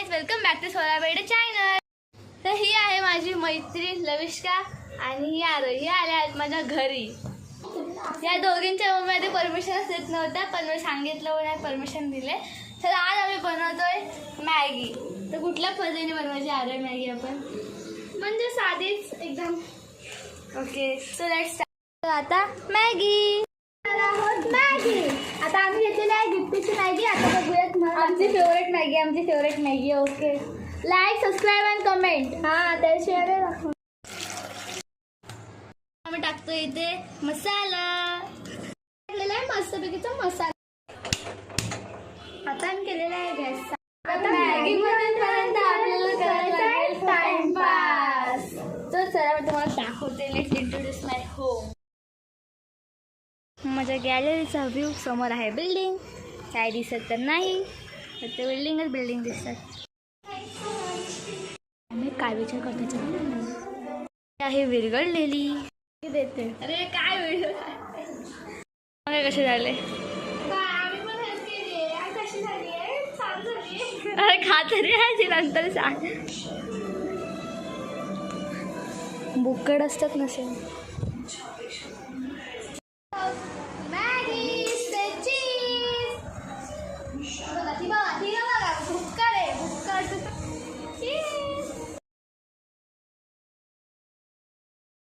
Guys, welcome back to सोलाबेडे channel. तर ही आहे माझी मैत्रीण लविष्का आणि ही आरोही आल्या आहेत माझ्या घरी। या दोघींच्या मध्ये परमिशनच देत नव्हत्या, पण मी सांगितलं नाही, परमिशन दिले। तर आज आम्ही बनवतोय मॅगी। तर कुठल्या पद्धतीने बनवायची आरोही मॅगी आपण? म्हणजे साधीच एकदम। Okay, so let's start. आता मॅगी मॅगी आता आम्ही घेतलेली आहे गिफ्टीची मॅगी। आता बघूयात आमची favourite Maggi. Okay, like, subscribe and comment. त्याशिवाय आम्ही टाकतो इथे मसाला, टाकलेला आहे मस्तपैकीचा मसाला। आता आम्ही केलेला आहे गॅस। आता मॅगी बनवण्यापर्यंत आपल्याला करायचा आहे टाइमपास। तर चला मी तुम्हाला दाखवते। Let's introduce my home. माझ्या गॅलरीचा व्ह्यू समोर आहे बिल्डिंग। काय दिसत तर नाही, फक्त बिल्डिंग दिसतात। आम्ही काय विचार करतो आहे विरघळलेली देते। अरे काय व्हिडिओ कसे झाले? अरे खा तरी आहे, नंतर सांग। बुक्कड असतात नसेल।